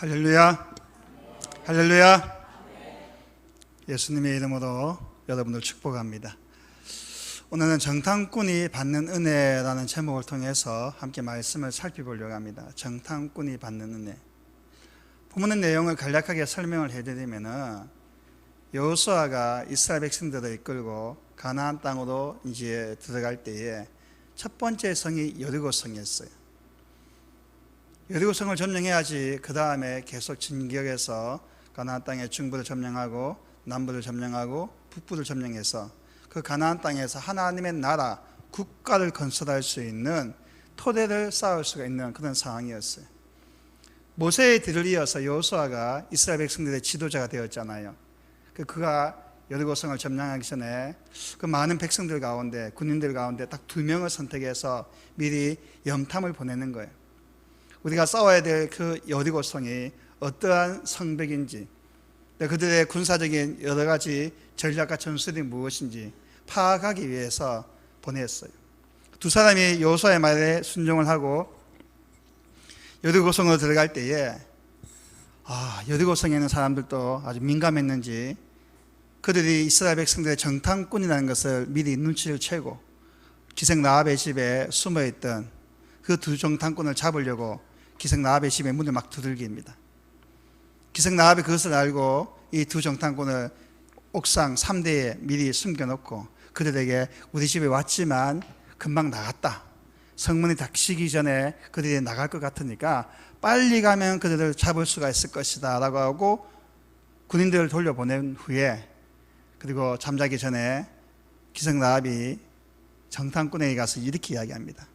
할렐루야, 할렐루야. 예수님의 이름으로 여러분을 축복합니다. 오늘은 정탐꾼이 받는 은혜라는 제목을 통해서 함께 말씀을 살펴보려고 합니다. 정탐꾼이 받는 은혜. 본문의 내용을 간략하게 설명을 해드리면은 여호수아가 이스라엘 백성들을 이끌고 가나안 땅으로 이제 들어갈 때에 첫 번째 성이 여리고성이었어요. 여리고성을 점령해야지 그 다음에 계속 진격해서 가나안 땅의 중부를 점령하고 남부를 점령하고 북부를 점령해서 그 가나안 땅에서 하나님의 나라, 국가를 건설할 수 있는 토대를 쌓을 수가 있는 그런 상황이었어요. 모세의 뒤를 이어서 여호수아가 이스라엘 백성들의 지도자가 되었잖아요. 그가 여리고성을 점령하기 전에 그 많은 백성들 가운데, 군인들 가운데 딱 2명을 선택해서 미리 염탐을 보내는 거예요. 우리가 싸워야 될 그 여리고성이 어떠한 성벽인지, 그들의 군사적인 여러 가지 전략과 전술이 무엇인지 파악하기 위해서 보냈어요. 두 사람이 여호수아의 말에 순종을 하고 여리고성으로 들어갈 때에 여리고성에 있는 사람들도 아주 민감했는지 그들이 이스라엘 백성들의 정탐꾼이라는 것을 미리 눈치를 채고 기생 라합의 집에 숨어있던 그 두 정탐꾼을 잡으려고 기생 라합의 집에 문을 막 두들깁니다. 기생 라합이 그것을 알고 이 두 정탐꾼을 옥상 3대에 미리 숨겨놓고 그들에게 우리 집에 왔지만 금방 나갔다, 성문이 닫히기 전에 그들이 나갈 것 같으니까 빨리 가면 그들을 잡을 수가 있을 것이다 라고 하고 군인들을 돌려보낸 후에, 그리고 잠자기 전에 기생 라합이 정탐꾼에게 가서 이렇게 이야기합니다.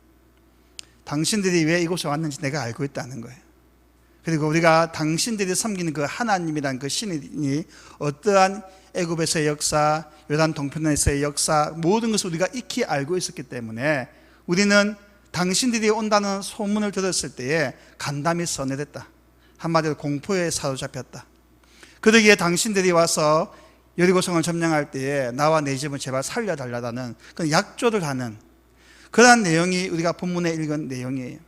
당신들이 왜 이곳에 왔는지 내가 알고 있다는 거예요. 그리고 우리가 당신들이 섬기는 그 하나님이란 그 신이 어떠한 애굽에서의 역사, 요단 동편에서의 역사, 모든 것을 우리가 익히 알고 있었기 때문에 우리는 당신들이 온다는 소문을 들었을 때에 간담이 서늘했다. 한마디로 공포에 사로잡혔다. 그러기에 당신들이 와서 여리고성을 점령할 때에 나와 내 집을 제발 살려달라는 그런 약조를 하는 그러한 내용이 우리가 본문에 읽은 내용이에요.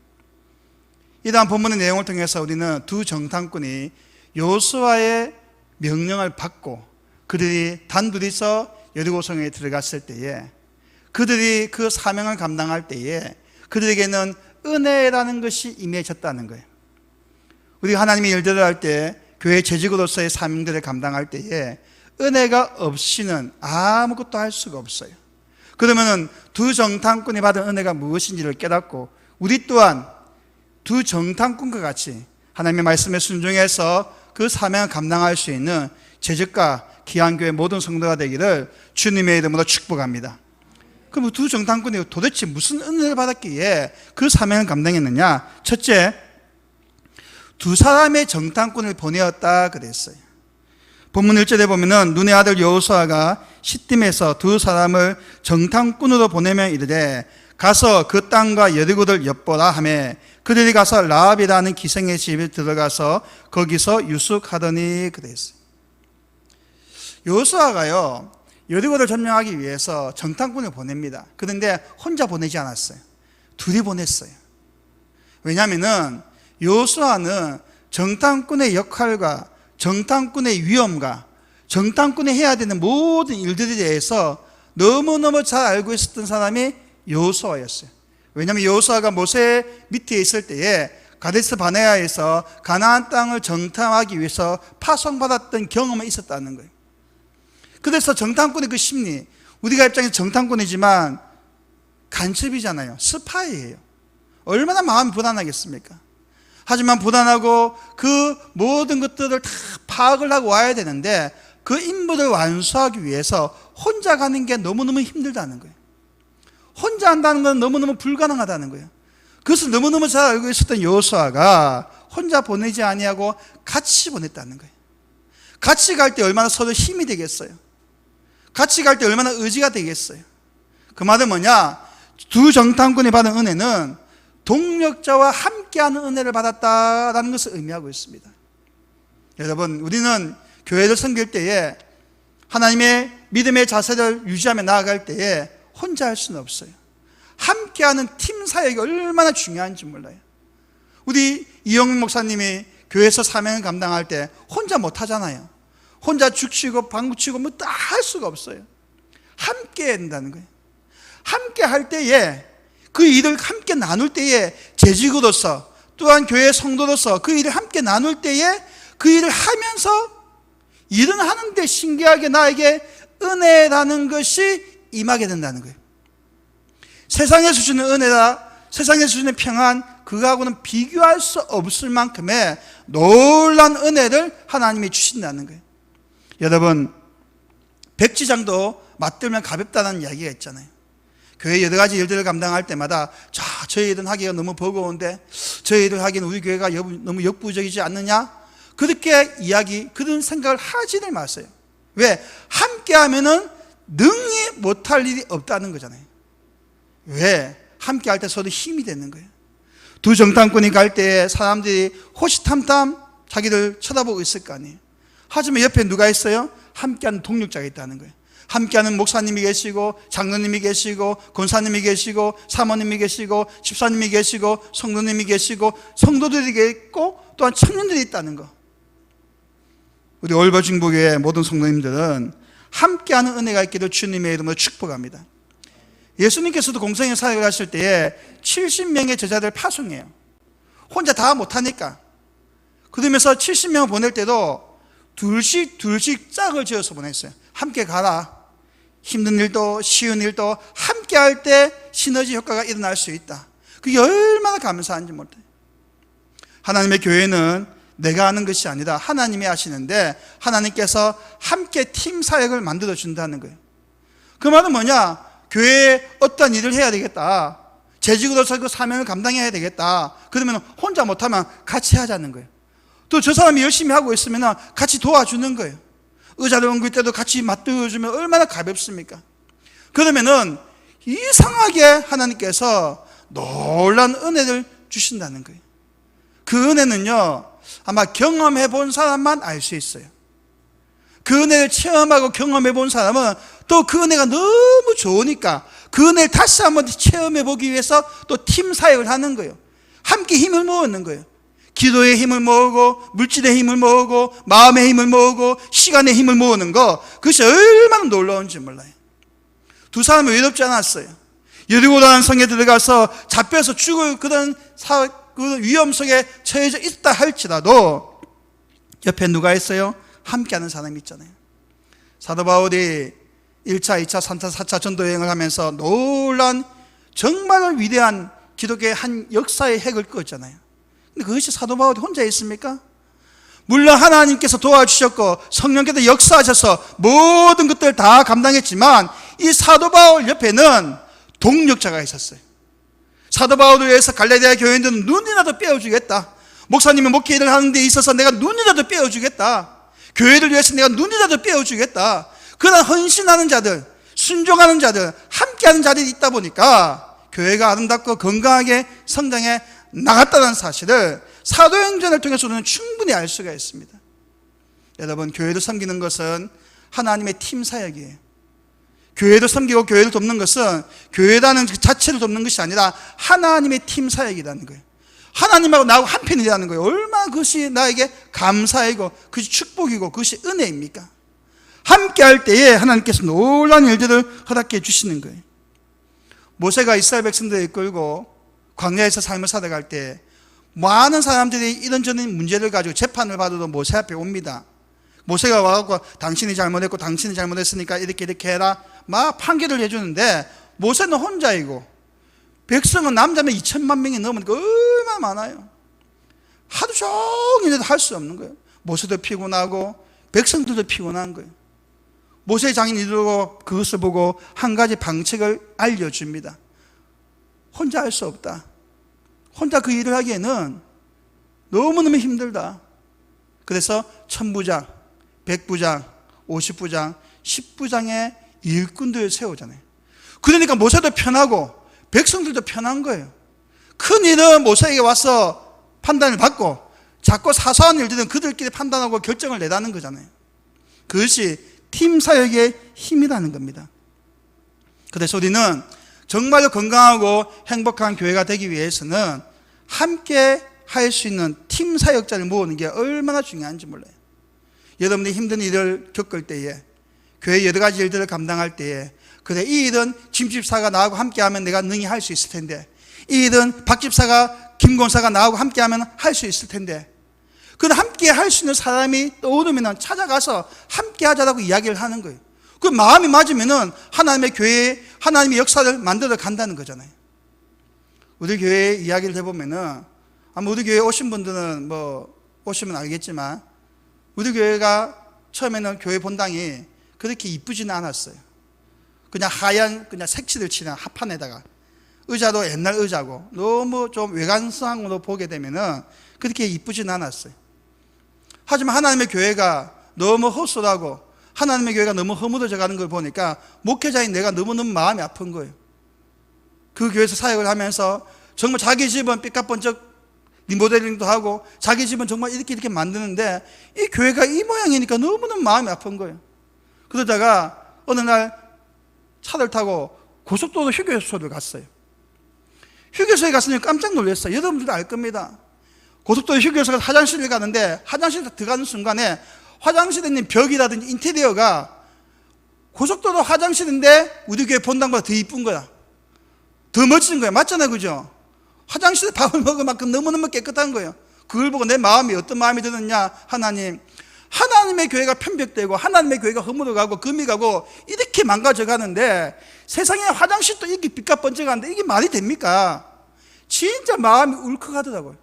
이러한 본문의 내용을 통해서 우리는 두 정탐꾼이 여호수아의 명령을 받고 그들이 단둘이서 여리고성에 들어갔을 때에 그들이 그 사명을 감당할 때에 그들에게는 은혜라는 것이 임해졌다는 거예요. 우리가 하나님의 일들을 할 때 교회 재직으로서의 사명들을 감당할 때에 은혜가 없이는 아무것도 할 수가 없어요. 그러면 두 정탐꾼이 받은 은혜가 무엇인지를 깨닫고 우리 또한 두 정탐꾼과 같이 하나님의 말씀에 순종해서 그 사명을 감당할 수 있는 재직과 기한교회 모든 성도가 되기를 주님의 이름으로 축복합니다. 그럼 두 정탐꾼이 도대체 무슨 은혜를 받았기에 그 사명을 감당했느냐? 첫째, 두 사람의 정탐꾼을 보내었다 그랬어요. 본문 1절에 보면은 눈의 아들 여호수아가 시딤에서 두 사람을 정탐꾼으로 보내며 이르되 가서 그 땅과 여리고를 엿보라 하며 그들이 가서 라합이라는 기생의 집에 들어가서 거기서 유숙하더니 그랬어요. 여호수아가요 여리고를 점령하기 위해서 정탐꾼을 보냅니다. 그런데 혼자 보내지 않았어요. 둘이 보냈어요. 왜냐하면은 여호수아는 정탐꾼의 역할과 정탐꾼의 위험과 정탐꾼이 해야 되는 모든 일들에 대해서 너무너무 잘 알고 있었던 사람이 여호수아였어요. 왜냐하면 여호수아가 모세 밑에 있을 때에 가데스 바네아에서 가나안 땅을 정탐하기 위해서 파송받았던 경험이 있었다는 거예요. 그래서 정탐꾼의 그 심리, 우리가 입장에서 정탐꾼이지만 간첩이잖아요. 스파이예요. 얼마나 마음이 불안하겠습니까? 하지만 불안하고 그 모든 것들을 다 파악을 하고 와야 되는데 그 임무를 완수하기 위해서 혼자 가는 게 너무너무 힘들다는 거예요. 혼자 한다는 건 너무너무 불가능하다는 거예요. 그것을 너무너무 잘 알고 있었던 여호수아가 혼자 보내지 아니하고 같이 보냈다는 거예요. 같이 갈 때 얼마나 서로 힘이 되겠어요. 같이 갈 때 얼마나 의지가 되겠어요. 그 말은 뭐냐? 두 정탐꾼이 받은 은혜는 동력자와 함께하는 은혜를 받았다라는 것을 의미하고 있습니다. 여러분, 우리는 교회를 섬길 때에 하나님의 믿음의 자세를 유지하며 나아갈 때에 혼자 할 수는 없어요. 함께하는 팀 사역이 얼마나 중요한지 몰라요. 우리 이영민 목사님이 교회에서 사명을 감당할 때 혼자 못 하잖아요. 혼자 죽치고 방구치고 뭐 다 할 수가 없어요. 함께 해야 된다는 거예요. 함께 할 때에 그 일을 함께 나눌 때에 재직으로서 또한 교회 성도로서 그 일을 함께 나눌 때에 그 일을 하면서 일은 하는데 신기하게 나에게 은혜라는 것이 임하게 된다는 거예요. 세상에서 주는 은혜라, 세상에서 주는 평안, 그거하고는 비교할 수 없을 만큼의 놀라운 은혜를 하나님이 주신다는 거예요. 여러분, 백지장도 맞들면 가볍다는 이야기가 있잖아요. 교회 여러 가지 일들을 감당할 때마다 저희 일은 하기가 너무 버거운데 저희 일을 하기는 우리 교회가 너무 역부족이지 않느냐? 그렇게 그런 생각을 하지를 마세요. 왜? 함께 하면은 능히 못할 일이 없다는 거잖아요. 왜? 함께 할 때 서로 힘이 되는 거예요. 두 정탐꾼이 갈 때 사람들이 호시탐탐 자기를 쳐다보고 있을 거 아니에요. 하지만 옆에 누가 있어요? 함께하는 동력자가 있다는 거예요. 함께하는 목사님이 계시고 장로님이 계시고 권사님이 계시고 사모님이 계시고 집사님이 계시고 성도님이 계시고 성도들이 있고 또한 청년들이 있다는 거. 우리 올바 중보교회 모든 성도님들은 함께하는 은혜가 있기를 주님의 이름으로 축복합니다. 예수님께서도 공생의 사역을 하실 때에 70명의 제자들을 파송해요. 혼자 다 못하니까. 그러면서 70명을 보낼 때도 둘씩 짝을 지어서 보냈어요. 함께 가라. 힘든 일도 쉬운 일도 함께 할 때 시너지 효과가 일어날 수 있다. 그게 얼마나 감사한지 몰라요. 하나님의 교회는 내가 하는 것이 아니라 하나님이 하시는데 하나님께서 함께 팀 사역을 만들어 준다는 거예요. 그 말은 뭐냐? 교회에 어떤 일을 해야 되겠다. 재직으로서 그 사명을 감당해야 되겠다. 그러면 혼자 못하면 같이 하자는 거예요. 또 저 사람이 열심히 하고 있으면 같이 도와주는 거예요. 의자를 옮길 때도 같이 맞들어주면 얼마나 가볍습니까? 그러면은 이상하게 하나님께서 놀라운 은혜를 주신다는 거예요. 그 은혜는요, 아마 경험해 본 사람만 알 수 있어요. 그 은혜를 체험하고 경험해 본 사람은 또 그 은혜가 너무 좋으니까 그 은혜를 다시 한번 체험해 보기 위해서 또 팀 사역을 하는 거예요. 함께 힘을 모으는 거예요. 기도의 힘을 모으고 물질의 힘을 모으고 마음의 힘을 모으고 시간의 힘을 모으는 거, 그것이 얼마나 놀라운지 몰라요. 두 사람은 외롭지 않았어요. 여리고라는 성에 들어가서 잡혀서 죽을 그런 그 위험 속에 처해져 있다 할지라도 옆에 누가 있어요? 함께하는 사람이 있잖아요. 사도 바울이 1차, 2차, 3차, 4차 전도 여행을 하면서 놀란 정말 위대한 기독교의 한 역사의 핵을 끄었잖아요. 근데 그것이 사도 바울이 혼자 있습니까? 물론 하나님께서 도와주셨고 성령께서 역사하셔서 모든 것들을 다 감당했지만 이 사도 바울 옆에는 동력자가 있었어요. 사도 바울을 위해서 갈라디아 교인들은 눈이라도 떼어주겠다. 목사님이 목회 일을 하는 데 있어서 내가 눈이라도 떼어주겠다. 교회를 위해서 내가 눈이라도 떼어주겠다. 그런 헌신하는 자들, 순종하는 자들, 함께하는 자들이 있다 보니까 교회가 아름답고 건강하게 성장해 나갔다는 사실을 사도행전을 통해서 우리는 충분히 알 수가 있습니다. 여러분, 교회를 섬기는 것은 하나님의 팀 사역이에요. 교회를 섬기고 교회를 돕는 것은 교회라는 그 자체를 돕는 것이 아니라 하나님의 팀 사역이라는 거예요. 하나님하고 나하고 한편이라는 거예요. 얼마나 그것이 나에게 감사이고 그것이 축복이고 그것이 은혜입니까? 함께 할 때에 하나님께서 놀라운 일들을 허락해 주시는 거예요. 모세가 이스라엘 백성들을 이끌고 광야에서 삶을 살아갈 때 많은 사람들이 이런저런 문제를 가지고 재판을 받아도 모세 앞에 옵니다. 모세가 와서 당신이 잘못했고 당신이 잘못했으니까 이렇게 해라 막 판결을 해주는데 모세는 혼자이고 백성은 남자면 2천만 명이 넘으니까 얼마나 많아요. 하루 종일 할 수 없는 거예요. 모세도 피곤하고 백성들도 피곤한 거예요. 모세의 장인이 이르고 그것을 보고 한 가지 방책을 알려줍니다. 혼자 할 수 없다. 혼자 그 일을 하기에는 너무너무 힘들다. 그래서 1000부장, 100부장, 50부장, 10부장의 일꾼들을 세우잖아요. 그러니까 모세도 편하고 백성들도 편한 거예요. 큰 일은 모세에게 와서 판단을 받고 작고 사소한 일들은 그들끼리 판단하고 결정을 내라는 거잖아요. 그것이 팀 사역의 힘이라는 겁니다. 그래서 우리는 정말로 건강하고 행복한 교회가 되기 위해서는 함께 할 수 있는 팀 사역자를 모으는 게 얼마나 중요한지 몰라요. 여러분이 힘든 일을 겪을 때에, 교회 여러 가지 일들을 감당할 때에, 그래 이 일은 김 집사가 나하고 함께하면 내가 능히 할 수 있을 텐데, 이 일은 박 집사가 김 권사가 나하고 함께하면 할 수 있을 텐데, 그 함께 할 수 있는 사람이 떠오르면 찾아가서 함께 하자라고 이야기를 하는 거예요. 그 마음이 맞으면은 하나님의 교회에 하나님의 역사를 만들어 간다는 거잖아요. 우리 교회 이야기를 해보면은, 아마 우리 교회에 오신 분들은 뭐 오시면 알겠지만, 우리 교회가 처음에는 교회 본당이 그렇게 이쁘지는 않았어요. 그냥 하얀 그냥 색칠을 치는 합판에다가, 의자도 옛날 의자고 너무 좀 외관상으로 보게 되면은 그렇게 이쁘지는 않았어요. 하지만 하나님의 교회가 너무 허술하고 하나님의 교회가 너무 허물어져 가는 걸 보니까 목회자인 내가 너무너무 마음이 아픈 거예요. 그 교회에서 사역을 하면서 정말 자기 집은 삐까번쩍 리모델링도 하고 자기 집은 정말 이렇게 만드는데 이 교회가 이 모양이니까 너무너무 마음이 아픈 거예요. 그러다가 어느 날 차를 타고 고속도로 휴게소를 갔어요. 휴게소에 갔으니 깜짝 놀랐어요. 여러분들도 알 겁니다. 고속도로 휴게소에 화장실을 가는데 화장실에 들어가는 순간에 화장실에 있는 벽이라든지 인테리어가 고속도로 화장실인데 우리 교회 본당보다 더 이쁜 거야. 더 멋진 거야. 맞잖아요, 그죠? 화장실에 밥을 먹을 만큼 너무너무 깨끗한 거예요. 그걸 보고 내 마음이 어떤 마음이 드느냐. 하나님의 교회가 편벽되고 하나님의 교회가 허물어가고 금이 가고 이렇게 망가져 가는데 세상에 화장실도 이렇게 빛과 번쩍하는데 이게 말이 됩니까? 진짜 마음이 울컥하더라고요.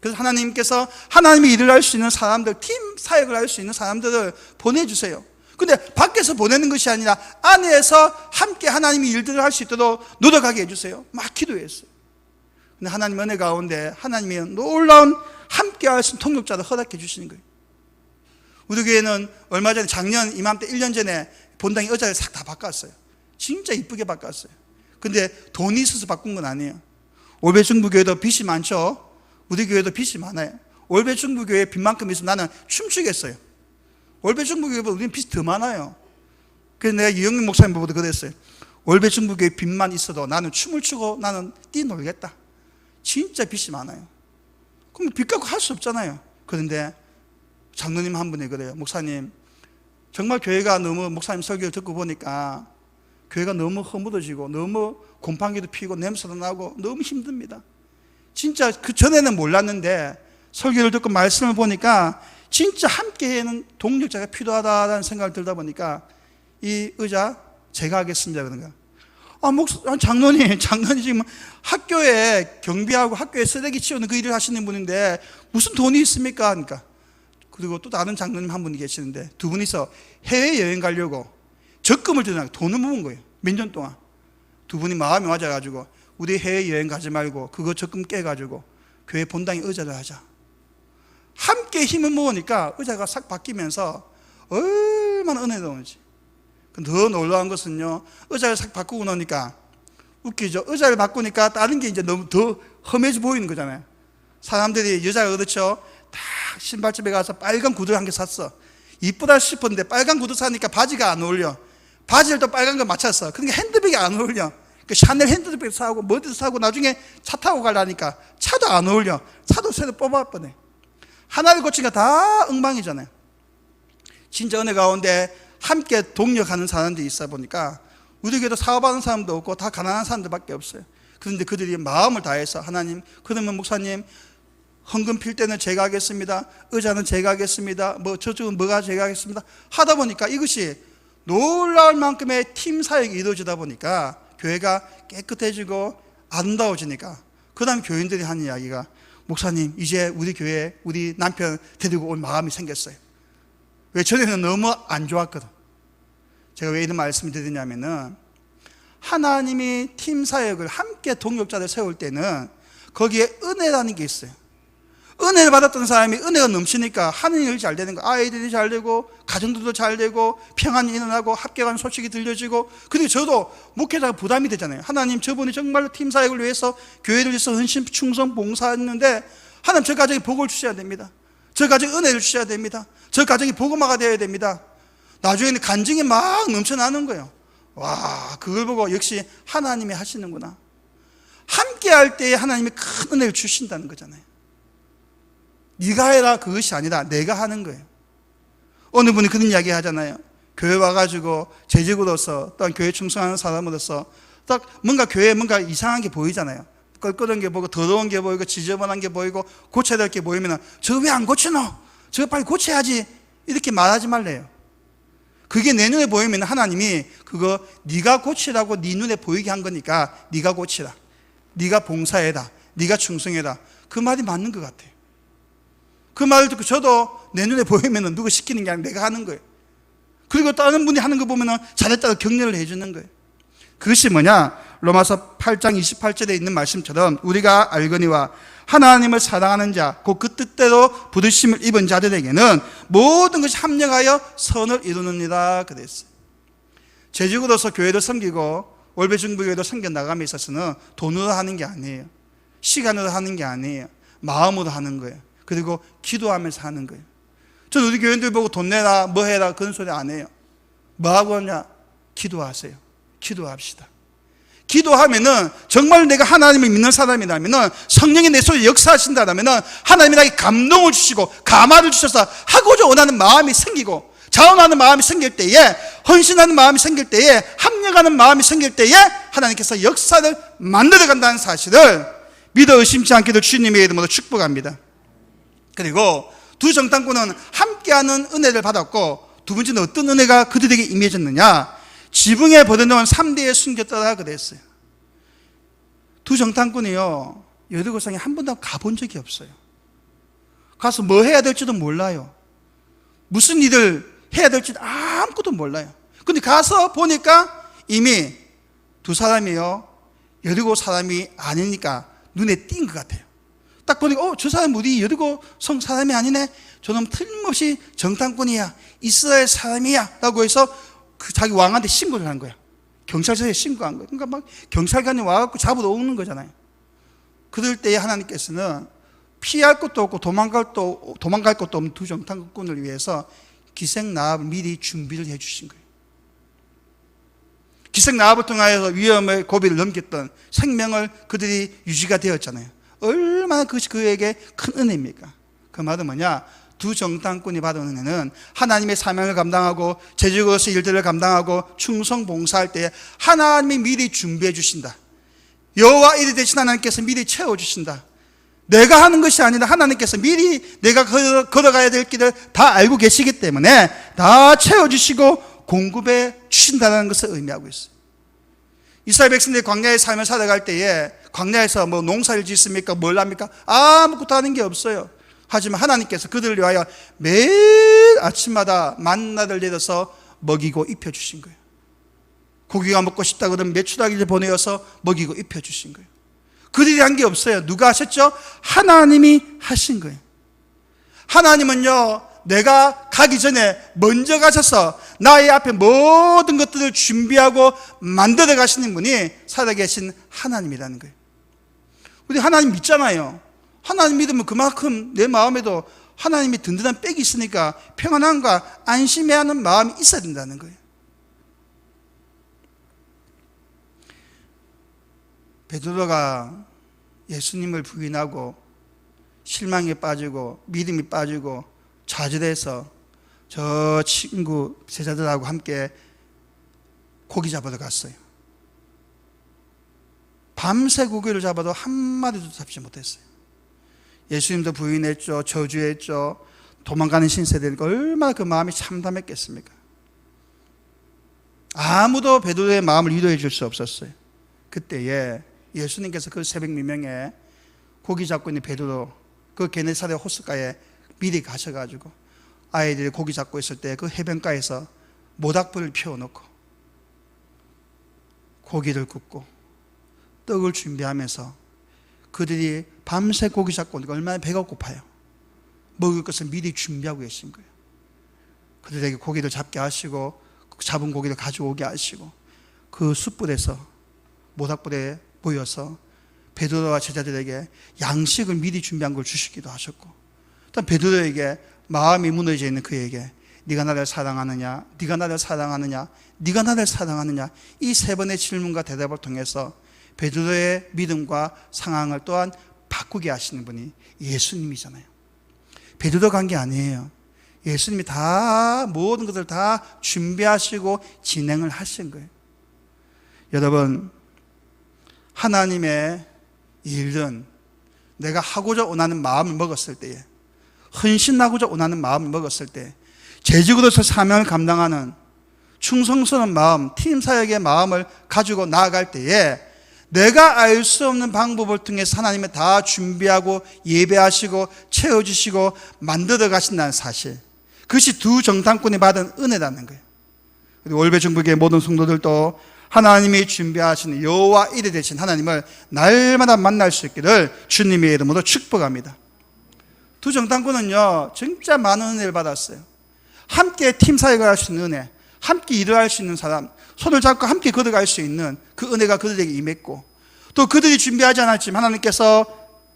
그래서 하나님께서 하나님의 일을 할 수 있는 사람들, 팀 사역을 할 수 있는 사람들을 보내주세요. 근데 밖에서 보내는 것이 아니라 안에서 함께 하나님의 일들을 할 수 있도록 노력하게 해주세요. 막 기도했어요. 근데 하나님 은혜 가운데 하나님의 놀라운 함께 할 수 있는 통역자를 허락해 주시는 거예요. 우리 교회는 얼마 전에 작년 이맘때 1년 전에 본당의 의자를 싹 다 바꿨어요. 진짜 이쁘게 바꿨어요. 근데 돈이 있어서 바꾼 건 아니에요. 올배중부교회도 빚이 많죠. 우리 교회도 빚이 많아요. 올배중부교회 빚만큼 있으면 나는 춤추겠어요. 올배중부교회보다 우리는 빚이 더 많아요. 그래서 내가 이영민 목사님 보고도 그랬어요. 올배중부교회 빚만 있어도 나는 춤을 추고 나는 뛰놀겠다. 진짜 빚이 많아요. 그럼 빚 갖고 할 수 없잖아요. 그런데 장로님 한 분이 그래요. 목사님, 정말 교회가 너무 목사님 설교를 듣고 보니까 교회가 너무 허물어지고 너무 곰팡이도 피고 냄새도 나고 너무 힘듭니다. 진짜 그 전에는 몰랐는데 설교를 듣고 말씀을 보니까 진짜 함께하는 동력자가 필요하다는 생각을 들다 보니까 이 의자 제가 하겠습니다. 그런가? 장로님 지금 학교에 경비하고 학교에 쓰레기 치우는 그 일을 하시는 분인데 무슨 돈이 있습니까? 그러니까. 그리고 또 다른 장로님 한 분이 계시는데 두 분이서 해외여행 가려고 적금을 들여놔서 돈을 모은 거예요. 몇 년 동안. 두 분이 마음이 맞아가지고 우리 해외여행 가지 말고 그거 적금 깨가지고 교회 본당에 의자를 하자. 함께 힘을 모으니까 의자가 싹 바뀌면서 얼마나 은혜로운지. 더 놀라운 것은요, 의자를 싹 바꾸고 나니까 웃기죠. 의자를 바꾸니까 다른 게 이제 너무 더 험해져 보이는 거잖아요. 사람들이 여자가 그렇죠. 다 신발집에 가서 빨간 구두 한 개 샀어. 이쁘다 싶었는데 빨간 구두 사니까 바지가 안 어울려. 바지를 또 빨간 거 맞췄어. 그러니까 핸드백이 안 어울려. 그 샤넬 핸드백 사고 뭐도 사고 나중에 차 타고 가려니까 차도 안 어울려. 차도 새로 뽑아버려. 하나를 고치니까 다 엉망이잖아요. 진짜 은혜 가운데 함께 동력하는 사람들이 있어 보니까 우리 교회도 사업하는 사람도 없고 다 가난한 사람들밖에 없어요. 그런데 그들이 마음을 다해서 하나님, 그러면 목사님 헌금 필 때는 제가 하겠습니다. 의자는 제가 하겠습니다. 저쪽은 뭐가 제가 하겠습니다. 하다 보니까 이것이 놀라울 만큼의 팀 사역이 이루어지다 보니까 교회가 깨끗해지고 아름다워지니까 그 다음에 교인들이 하는 이야기가 목사님 이제 우리 교회에 우리 남편 데리고 올 마음이 생겼어요. 왜 전에는 너무 안 좋았거든. 제가 왜 이런 말씀을 드리냐면은 하나님이 팀 사역을 함께 동역자를 세울 때는 거기에 은혜라는 게 있어요. 은혜를 받았던 사람이 은혜가 넘치니까 하는 일이 잘 되는 거, 아이들이 잘 되고 가정들도 잘 되고 평안이 일어나고 합격하는 소식이 들려지고. 근데 저도 목회자가 부담이 되잖아요. 하나님, 저분이 정말로 팀 사역을 위해서 교회를 위해서 헌신 충성 봉사했는데 하나님, 저 가정에 복을 주셔야 됩니다. 저 가정에 은혜를 주셔야 됩니다. 저 가정이 복음화가 되어야 됩니다. 나중에는 간증이 막 넘쳐나는 거예요. 와, 그걸 보고 역시 하나님이 하시는구나. 함께 할 때에 하나님이 큰 은혜를 주신다는 거잖아요. 네가 해라 그것이 아니라 내가 하는 거예요. 어느 분이 그런 이야기 하잖아요. 교회 와가지고 재직으로서 또한 교회 충성하는 사람으로서 딱 뭔가 교회에 뭔가 이상한 게 보이잖아요. 껄끄러운 게 보이고 더러운 게 보이고 지저분한 게 보이고 고쳐야 될 게 보이면 저거 왜 안 고쳐노? 저거 빨리 고쳐야지 이렇게 말하지 말래요. 그게 내 눈에 보이면 하나님이 그거 네가 고치라고 네 눈에 보이게 한 거니까 네가 고치라, 네가 봉사해라, 네가 충성해라, 그 말이 맞는 것 같아요. 그 말을 듣고 저도 내 눈에 보이면 누구 시키는 게 아니라 내가 하는 거예요. 그리고 다른 분이 하는 거 보면 잘했다고 격려를 해주는 거예요. 그것이 뭐냐? 로마서 8장 28절에 있는 말씀처럼 우리가 알거니와 하나님을 사랑하는 자, 곧 그 뜻대로 부르심을 입은 자들에게는 모든 것이 합력하여 선을 이루느니라 그랬어요. 재직으로서 교회를 섬기고 월배중부교회도 섬겨 나감에 있어서는 돈으로 하는 게 아니에요. 시간으로 하는 게 아니에요. 마음으로 하는 거예요. 그리고 기도하면서 하는 거예요. 저는 우리 교인들 보고 돈 내라 뭐 해라 그런 소리 안 해요. 뭐 하고 하냐? 기도하세요. 기도합시다. 기도하면은 정말 내가 하나님을 믿는 사람이라면은 성령이 내 속에 역사하신다라면은 하나님이 나에게 감동을 주시고 감화를 주셔서 하고자 원하는 마음이 생기고 자원하는 마음이 생길 때에, 헌신하는 마음이 생길 때에, 합력하는 마음이 생길 때에 하나님께서 역사를 만들어 간다는 사실을 믿어 의심치 않기를 주님의 이름으로 축복합니다. 그리고 두 정탐꾼은 함께하는 은혜를 받았고, 두 번째는 어떤 은혜가 그들에게 임해졌느냐? 지붕에 버려놓은 3대에 숨겼더라 그랬어요. 두 정탐꾼이요, 여리고성에 한 번도 가본 적이 없어요. 가서 뭐 해야 될지도 몰라요. 무슨 일을 해야 될지도 아무것도 몰라요. 근데 가서 보니까 이미 두 사람이요, 여리고 사람이 아니니까 눈에 띈 것 같아요. 딱 보니까 저 사람 우리 여리고 성 사람이 아니네, 저놈 틀림없이 정탐꾼이야, 이스라엘 사람이야 라고 해서 그 자기 왕한테 신고를 한 거야. 경찰서에 신고한 거야. 그러니까 막 경찰관이 와갖고 잡으러 오는 거잖아요. 그럴 때에 하나님께서는 피할 것도 없고 도망갈 것도 없는 두 정탐꾼을 위해서 기생나합을 미리 준비를 해주신 거예요. 기생나합을 통하여서 위험의 고비를 넘겼던 생명을 그들이 유지가 되었잖아요. 얼마나 그것이 그에게 큰 은혜입니까? 그 말은 뭐냐? 두 정탐꾼이 받은 은혜는 하나님의 사명을 감당하고 재직으로서 일들을 감당하고 충성 봉사할 때 하나님이 미리 준비해 주신다. 여호와 일이 되신 하나님께서 미리 채워주신다. 내가 하는 것이 아니라 하나님께서 미리 내가 걸어가야 될 길을 다 알고 계시기 때문에 다 채워주시고 공급해 주신다는 것을 의미하고 있어요. 이스라엘 백성들이 광야의 삶을 살아갈 때에 광야에서 뭐 농사를 짓습니까? 뭘 합니까? 아무것도 하는 게 없어요. 하지만 하나님께서 그들을 위하여 매일 아침마다 만나를 내려서 먹이고 입혀주신 거예요. 고기가 먹고 싶다 그러면 메추라기를 보내어서 먹이고 입혀주신 거예요. 그들이 한 게 없어요. 누가 하셨죠? 하나님이 하신 거예요. 하나님은요, 내가 가기 전에 먼저 가셔서 나의 앞에 모든 것들을 준비하고 만들어 가시는 분이 살아계신 하나님이라는 거예요. 우리 하나님 믿잖아요. 하나님 믿으면 그만큼 내 마음에도 하나님이 든든한 백이 있으니까 평안함과 안심해하는 마음이 있어야 된다는 거예요. 베드로가 예수님을 부인하고 실망에 빠지고 믿음이 빠지고 좌절해서 저 친구 제자들하고 함께 고기 잡으러 갔어요. 밤새 고기를 잡아도 한 마리도 잡지 못했어요. 예수님도 부인했죠. 저주했죠. 도망가는 신세대니까 얼마나 그 마음이 참담했겠습니까? 아무도 베드로의 마음을 위로해 줄 수 없었어요. 그때에 예수님께서 그 새벽 미명에 고기 잡고 있는 베드로 그 게네사렛 호숫가에 미리 가셔가지고 아이들이 고기 잡고 있을 때 그 해변가에서 모닥불을 피워놓고 고기를 굽고 떡을 준비하면서 그들이 밤새 고기 잡고 오니까 얼마나 배가 고파요. 먹을 것을 미리 준비하고 계신 거예요. 그들에게 고기를 잡게 하시고 잡은 고기를 가져오게 하시고 그 숯불에서 모닥불에 모여서 베드로와 제자들에게 양식을 미리 준비한 걸 주시기도 하셨고, 또 베드로에게 마음이 무너져 있는 그에게 네가 나를 사랑하느냐, 네가 나를 사랑하느냐, 네가 나를 사랑하느냐, 이 세 번의 질문과 대답을 통해서 베드로의 믿음과 상황을 또한 바꾸게 하시는 분이 예수님이잖아요. 베드로가 한 게 아니에요. 예수님이 다 모든 것을 다 준비하시고 진행을 하신 거예요. 여러분, 하나님의 일은 내가 하고자 원하는 마음을 먹었을 때에, 헌신하고자 원하는 마음을 먹었을 때, 재직으로서 사명을 감당하는 충성스러운 마음, 팀 사역의 마음을 가지고 나아갈 때에 내가 알 수 없는 방법을 통해서 하나님이 다 준비하고 예배하시고 채워주시고 만들어 가신다는 사실, 그것이 두 정탐꾼이 받은 은혜라는 거예요. 그리고 올배 중북의 모든 성도들도 하나님이 준비하시는 여호와 이레 되신 하나님을 날마다 만날 수 있기를 주님의 이름으로 축복합니다. 두 정탐꾼은요 진짜 많은 은혜를 받았어요. 함께 팀 사역을 할 수 있는 은혜, 함께 일을 할 수 있는 사람, 손을 잡고 함께 걸어갈 수 있는 그 은혜가 그들에게 임했고, 또 그들이 준비하지 않았지만 하나님께서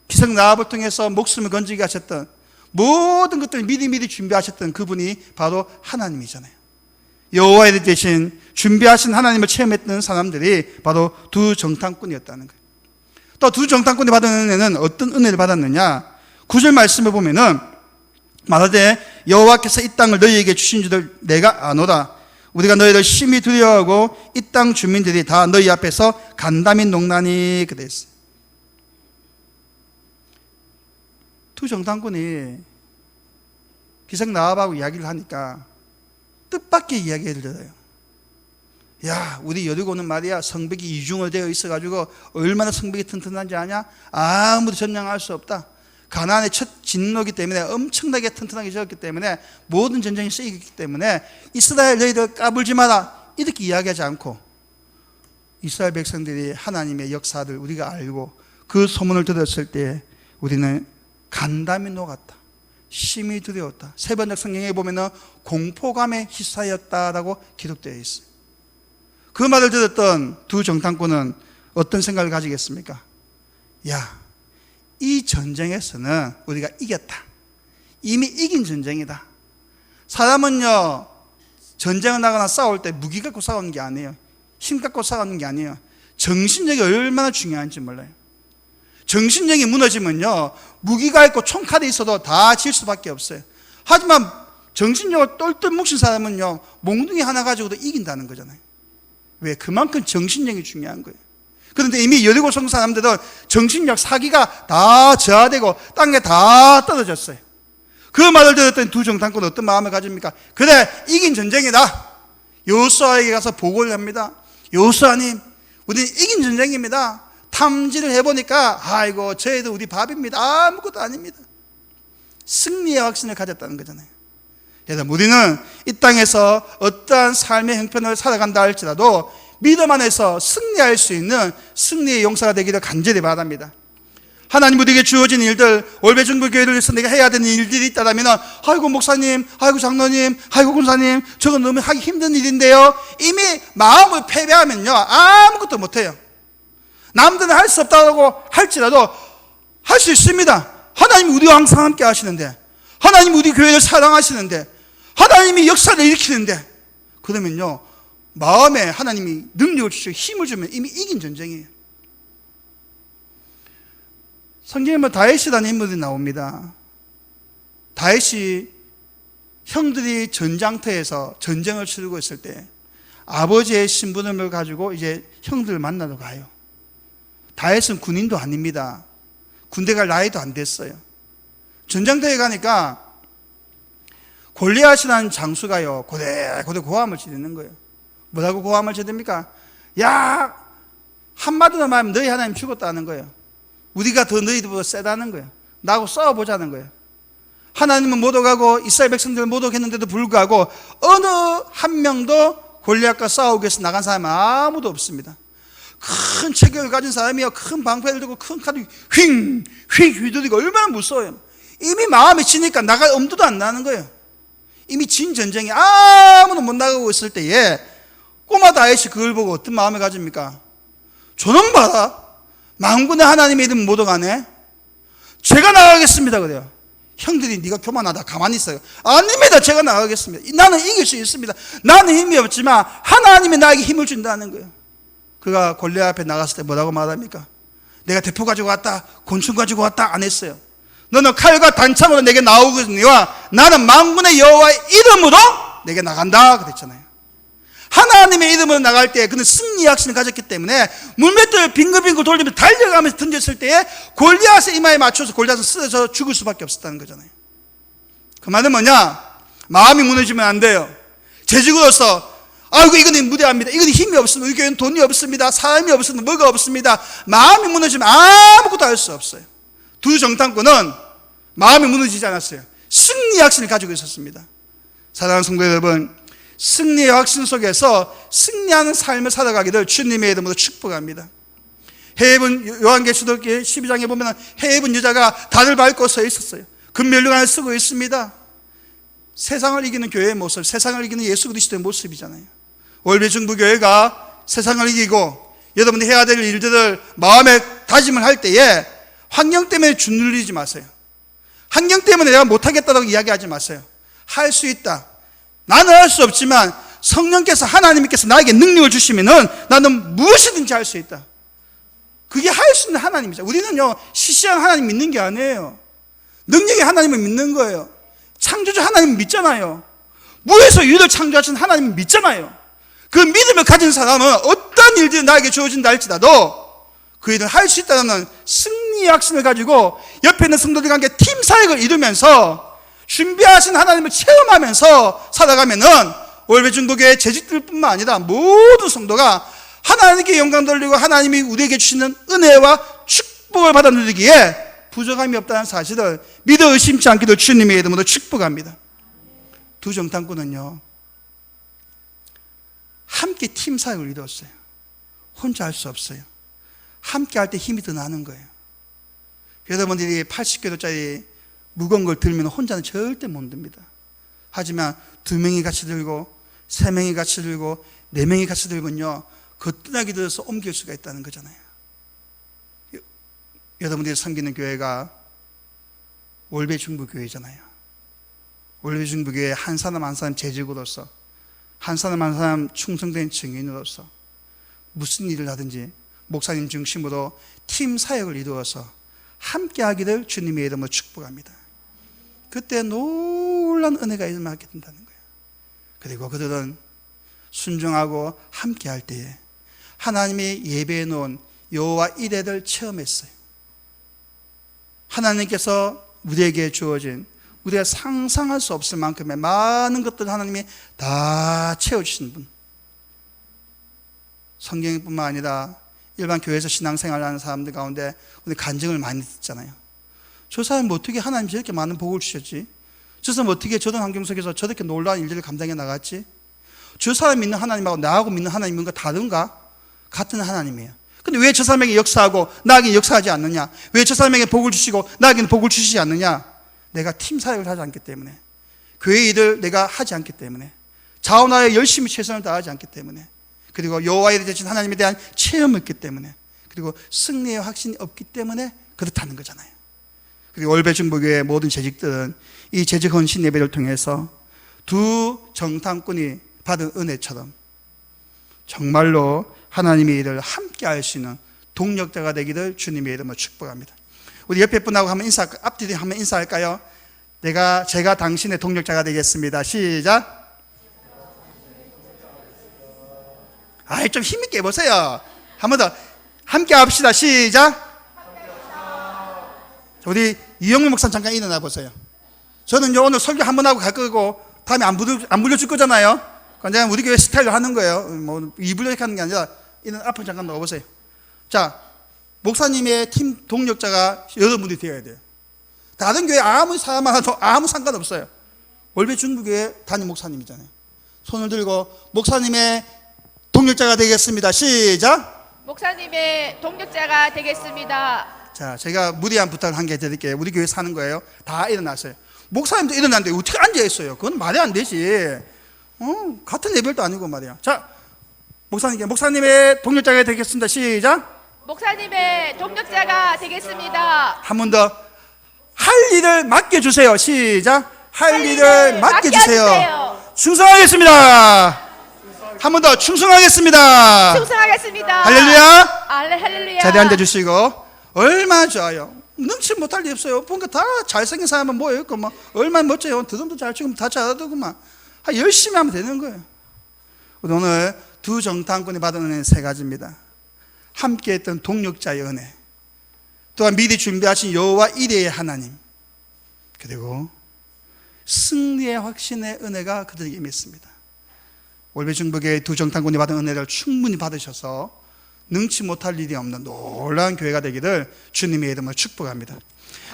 기생 라합을 통해서 목숨을 건지게 하셨던 모든 것들을 미리미리 준비하셨던 그분이 바로 하나님이잖아요. 여호와의 대신 준비하신 하나님을 체험했던 사람들이 바로 두 정탐꾼이었다는 거예요. 또 두 정탐꾼이 받은 은혜는 어떤 은혜를 받았느냐? 9절 말씀을 보면은 말하되 여호와께서 이 땅을 너희에게 주신 줄을 내가 아노라. 우리가 너희를 심히 두려워하고 이 땅 주민들이 다 너희 앞에서 간담이 농나니 그랬어요. 두 정탐꾼이 기생 라합하고 이야기를 하니까 뜻밖의 이야기를 들어요. 야, 우리 여리고는 말이야 성벽이 이중으로 되어 있어가지고 얼마나 성벽이 튼튼한지 아냐? 아무도 점령할 수 없다. 가나안의 첫 진노기 때문에 엄청나게 튼튼하게 지었기 때문에 모든 전쟁이 쓰이기 때문에 이스라엘 너희들 까불지 마라 이렇게 이야기하지 않고, 이스라엘 백성들이 하나님의 역사를 우리가 알고 그 소문을 들었을 때 우리는 간담이 녹았다, 심히 두려웠다. 세번역 성경에 보면은 공포감에 휩싸였다라고 기록되어 있어요. 그 말을 들었던 두 정탐꾼은 어떤 생각을 가지겠습니까? 야, 이 전쟁에서는 우리가 이겼다. 이미 이긴 전쟁이다. 사람은요, 전쟁을 나가나 싸울 때 무기 갖고 싸우는 게 아니에요. 힘 갖고 싸우는 게 아니에요. 정신력이 얼마나 중요한지 몰라요. 정신력이 무너지면요, 무기가 있고 총칼이 있어도 다 질 수밖에 없어요. 하지만 정신력을 똘똘 묵신 사람은요, 몽둥이 하나 가지고도 이긴다는 거잖아요. 왜? 그만큼 정신력이 중요한 거예요. 그런데 이미 여리고 성 사람들은 정신력 사기가 다 저하되고 땅에 다 떨어졌어요. 그 말을 들었더니 두 정탐꾼은 어떤 마음을 가집니까? 그래, 이긴 전쟁이다. 여호수아에게 가서 보고를 합니다. 여호수아님, 우리는 이긴 전쟁입니다. 탐지를 해보니까 아이고 저희들 우리 밥입니다. 아무것도 아닙니다. 승리의 확신을 가졌다는 거잖아요. 그래서 우리는 이 땅에서 어떠한 삶의 형편을 살아간다 할지라도 믿음 안에서 승리할 수 있는 승리의 용사가 되기를 간절히 바랍니다. 하나님 우리에게 주어진 일들, 올배 중부교회를 위해서 내가 해야 되는 일들이 있다면, 아이고 목사님, 아이고 장로님, 아이고 군사님, 저건 너무 하기 힘든 일인데요. 이미 마음을 패배하면요 아무것도 못해요. 남들은 할 수 없다고 할지라도 할 수 있습니다. 하나님이 우리와 항상 함께 하시는데, 하나님이 우리 교회를 사랑하시는데, 하나님이 역사를 일으키는데, 그러면요 마음에 하나님이 능력을 주시고 힘을 주면 이미 이긴 전쟁이에요. 성경에 뭐 다윗이라는 인물이 나옵니다. 다윗이 형들이 전장터에서 전쟁을 치르고 있을 때 아버지의 신분을 가지고 이제 형들을 만나러 가요. 다윗은 군인도 아닙니다. 군대 갈 나이도 안 됐어요. 전장터에 가니까 골리앗이라는 장수가요 고대고대 고함을 지르는 거예요. 뭐라고 고함을 지릅니까? 야, 한마디로 말하면 너희 하나님 죽었다는 거예요. 우리가 더 너희들보다 세다는 거예요. 나하고 싸워보자는 거예요. 하나님은 못 오가고 이스라엘 백성들은 못 오겠는데도 불구하고 어느 한 명도 골리앗과 싸우기 위해서 나간 사람은 아무도 없습니다. 큰 체격을 가진 사람이요, 큰 방패를 들고 큰 칼을 휙 휘두르고 얼마나 무서워요. 이미 마음에 치니까 나갈 엄두도 안 나는 거예요. 이미 진 전쟁에 아무도 못 나가고 있을 때에 꼬마 다윗이 그걸 보고 어떤 마음을 가집니까? 저놈 봐라, 만군의 하나님의 이름 못 오가네. 제가 나가겠습니다. 그래요. 형들이 네가 교만하다 가만히 있어요. 아닙니다. 제가 나가겠습니다. 나는 이길 수 있습니다. 나는 힘이 없지만 하나님이 나에게 힘을 준다는 거예요. 그가 골리앗 앞에 나갔을 때 뭐라고 말합니까? 내가 대포 가지고 왔다, 곤충 가지고 왔다 안 했어요. 너는 칼과 단창으로 내게 나오거니와 나는 만군의 여호와의 이름으로 내게 나간다 그랬잖아요. 하나님의 이름으로 나갈 때 그는 승리의 확신을 가졌기 때문에 물맷돌을 빙글빙글 돌리면서 달려가면서 던졌을 때에 골리앗의 이마에 맞춰서 골리앗은 쓰러져 죽을 수밖에 없었다는 거잖아요. 그 말은 뭐냐? 마음이 무너지면 안 돼요. 재직으로서 아이고 이거는 무대합니다. 이거는 힘이 없습니다. 우리 교회는 돈이 없습니다. 사람이 없습니다. 뭐가 없습니다. 마음이 무너지면 아무것도 할 수 없어요. 두 정탐꾼은 마음이 무너지지 않았어요. 승리의 확신을 가지고 있었습니다. 사랑하는 성도 여러분, 승리의 확신 속에서 승리하는 삶을 살아가기를 주님의 이름으로 축복합니다. 해입은 요한계시록 12장에 보면 해입은 여자가 달을 밟고 서 있었어요. 금면류관을 쓰고 있습니다. 세상을 이기는 교회의 모습, 세상을 이기는 예수 그리스도의 모습이잖아요. 월배중부교회가 세상을 이기고 여러분이 해야 될 일들을 마음에 다짐을 할 때에 환경 때문에 짓눌리지 마세요. 환경 때문에 내가 못하겠다고 이야기하지 마세요. 할 수 있다. 나는 할 수 없지만 성령께서 하나님께서 나에게 능력을 주시면은 나는 무엇이든지 할 수 있다. 그게 할 수 있는 하나님이죠. 우리는요 시시한 하나님 믿는 게 아니에요. 능력의 하나님을 믿는 거예요. 창조주 하나님 믿잖아요. 무에서 유를 창조하신 하나님 믿잖아요. 그 믿음을 가진 사람은 어떤 일들이 나에게 주어진다 할지라도 그 일을 할 수 있다는 승리의 확신을 가지고 옆에 있는 성도들과 함께 팀 사역을 이루면서 준비하신 하나님을 체험하면서 살아가면은 월배중도교회 재직들뿐만 아니라 모든 성도가 하나님께 영광 돌리고 하나님이 우리에게 주시는 은혜와 축복을 받아 누리기에 부족함이 없다는 사실을 믿어 의심치 않기를 주님의 이름으로 축복합니다. 두 정탐꾼은요 함께 팀 사역을 이루었어요. 혼자 할 수 없어요. 함께 할 때 힘이 더 나는 거예요. 여러분들이 80kg짜리 무거운 걸 들면 혼자는 절대 못 듭니다. 하지만 2명이 같이 들고 3명이 같이 들고 4명이 같이 들면요 거뜬하게 들어서 옮길 수가 있다는 거잖아요. 여러분들이 섬기는 교회가 월배중부교회잖아요. 월배중부교회 한 사람 한 사람 재직으로서 한 사람 한 사람 충성된 증인으로서 무슨 일을 하든지 목사님 중심으로 팀 사역을 이루어서 함께 하기를 주님의 이름으로 축복합니다. 그때 놀라운 은혜가 일어나게 된다는 거예요. 그리고 그들은 순종하고 함께 할 때에 하나님이 예배해 놓은 여호와 이레를 체험했어요. 하나님께서 우리에게 주어진 우리가 상상할 수 없을 만큼의 많은 것들을 하나님이 다 채워주신 분. 성경뿐만 아니라 일반 교회에서 신앙생활을 하는 사람들 가운데 우리 간증을 많이 듣잖아요. 저 사람이 어떻게 하나님 저렇게 많은 복을 주셨지? 저 사람이 어떻게 저런 환경 속에서 저렇게 놀라운 일들을 감당해 나갔지? 저 사람이 믿는 하나님하고 나하고 믿는 하나님이 뭔가 다른가? 같은 하나님이에요. 근데 왜 저 사람에게 역사하고 나에게 역사하지 않느냐? 왜 저 사람에게 복을 주시고 나에게는 복을 주시지 않느냐? 내가 팀 사역을 하지 않기 때문에, 교회 일을 내가 하지 않기 때문에, 자원하여 열심히 최선을 다하지 않기 때문에, 그리고 여호와의 대신 하나님에 대한 체험이 없기 때문에, 그리고 승리의 확신이 없기 때문에 그렇다는 거잖아요. 그리고 월배중부교회의 모든 재직들은 이 재직 헌신 예배를 통해서 두 정탐꾼이 받은 은혜처럼 정말로 하나님의 일을 함께 할 수 있는 동력자가 되기를 주님의 이름으로 축복합니다. 우리 옆에 분하고 한번 앞뒤로 한번 인사할까요? 제가 당신의 동력자가 되겠습니다. 시작. 좀 힘있게 해보세요. 한 번 더 함께 합시다. 시작. 우리 이영민 목사 잠깐 일어나 보세요. 저는 오늘 설교 한 번 하고 갈 거고 다음에 안 불려줄 거잖아요. 그냥 우리 교회 스타일로 하는 거예요. 뭐 이불려 이렇게 하는 게 아니라 앞으로 잠깐 넣어보세요. 자, 목사님의 팀 동력자가 여러분들이 되어야 돼요. 다른 교회 아무 사람 하나도 아무 상관없어요. 월배중부교회 담임 목사님이잖아요. 손을 들고 목사님의 동력자가 되겠습니다. 시작. 목사님의 동력자가 되겠습니다. 자, 제가 무리한 부탁을 한 개 드릴게요. 우리 교회 사는 거예요. 다 일어났어요. 목사님도 일어났는데 어떻게 앉아있어요? 그건 말이 안 되지. 같은 레벨도 아니고 말이야. 자, 목사님의 동력자가 되겠습니다. 시작. 목사님의 동력자가 되겠습니다. 한 번 더. 할 일을 맡겨주세요. 시작. 할 일을 맡겨주세요. 충성하겠습니다. 한 번 더 충성하겠습니다. 충성하겠습니다. 할렐루야. 할렐루야. 자리에 앉아주시고. 얼마나 좋아요. 능치 못할 일 없어요. 보니까 다 잘생긴 사람은 모여있고 막 얼마나 멋져요. 드럼도 잘 치고 다 잘하더구만. 열심히 하면 되는 거예요. 우리 오늘 두 정탐꾼이 받은 은혜는 세 가지입니다. 함께했던 동력자의 은혜, 또한 미리 준비하신 여호와 이레의 하나님, 그리고 승리의 확신의 은혜가 그들에게 임했습니다. 올베 중북의 두 정탐꾼이 받은 은혜를 충분히 받으셔서 능치 못할 일이 없는 놀라운 교회가 되기를 주님의 이름으로 축복합니다.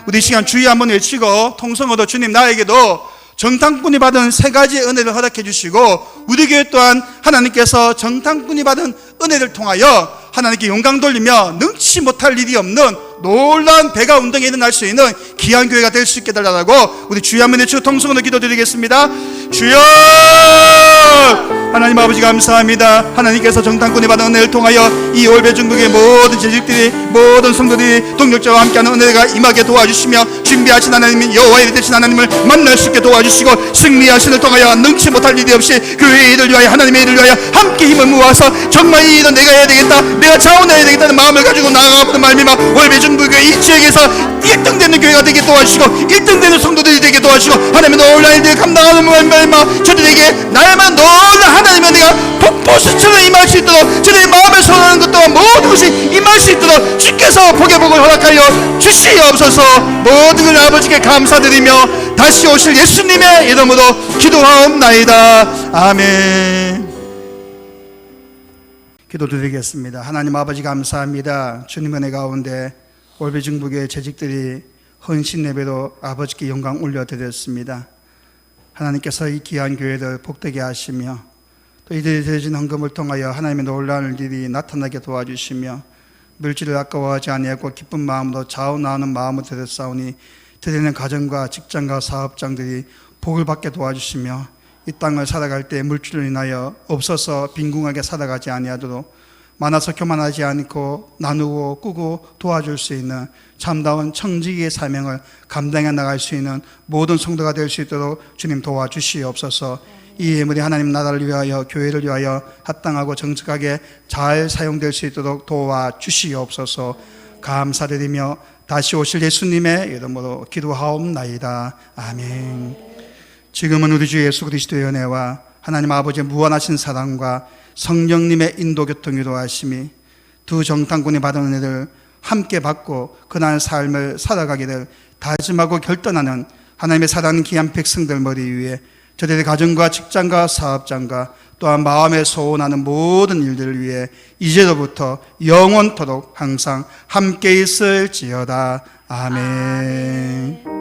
우리 이 시간 주의 한번 외치고 통성어도 주님 나에게도 정탐꾼이 받은 세 가지의 은혜를 허락해 주시고 우리 교회 또한 하나님께서 정탐꾼이 받은 은혜를 통하여 하나님께 영광 돌리며 능치 못할 일이 없는 놀라운 배가 운동에 일어날 수 있는 귀한 교회가 될 수 있게 달라고 우리 주여 한번 외치고 통성으로 기도드리겠습니다. 주여, 하나님 아버지 감사합니다. 하나님께서 정탐꾼이 받은 은혜를 통하여 이 올베 중국의 모든 재직들이, 모든 성도들이 동력자와 함께하는 은혜가 임하게 도와주시며 준비하신 하나님, 여호와의 되신 하나님을 만날 수 있게 도와주시고 승리하신을 통하여 능치 못할 일이 없이 교회의 일을 위하여, 하나님의 일을 위하여 함께 힘을 모아서 정말 이 일은 내가 해야 되겠다, 내가 자원해야 되겠다는 마음을 가지고 나아가보는 말미암아 올베 중국의 이 지역에서 1등 되는 교회가 되게 도와주시고 1등 되는 성도들이 되게 도와주시고 하나님의 놀라운 일들을 감당하는 말미암아 저들에게 날만 놀라운 하나님의 은혜가 폭포수처럼 임할 수 있도록, 저들의 마음에 선하는 것 또한 모든 것이 임할 수 있도록 주께서 복의 복을 허락하여 주시옵소서. 모든 걸 아버지께 감사드리며 다시 오실 예수님의 이름으로 기도하옵나이다. 아멘. 기도드리겠습니다. 하나님 아버지 감사합니다. 주님 은혜 가운데 올베 중북의 재직들이 헌신 예배로 아버지께 영광 올려드렸습니다. 하나님께서 이 귀한 교회를 복되게 하시며 또 이들이 드려진 헌금을 통하여 하나님의 놀라운 일이 나타나게 도와주시며 물질을 아까워하지 아니하고 기쁜 마음으로 자원하는 마음으로 드렸사오니 드리는 가정과 직장과 사업장들이 복을 받게 도와주시며 이 땅을 살아갈 때 물질로 인하여 없어서 빈궁하게 살아가지 아니하도록 많아서 교만하지 않고 나누고 꾸고 도와줄 수 있는 참다운 청지기의 사명을 감당해 나갈 수 있는 모든 성도가 될 수 있도록 주님 도와주시옵소서. 이 예물이 하나님 나라를 위하여, 교회를 위하여 합당하고 정직하게 잘 사용될 수 있도록 도와주시옵소서. 감사드리며 다시 오실 예수님의 이름으로 기도하옵나이다. 아멘. 지금은 우리 주 예수 그리스도의 은혜와 하나님 아버지의 무한하신 사랑과 성령님의 인도 교통 위로하심이 두 정탐꾼이 받은 은혜를 함께 받고 그날 삶을 살아가기를 다짐하고 결단하는 하나님의 사랑하는 귀한 백성들 머리 위에 저들의 가정과 직장과 사업장과 또한 마음에 소원하는 모든 일들을 위해 이제로부터 영원토록 항상 함께 있을지어다. 아멘.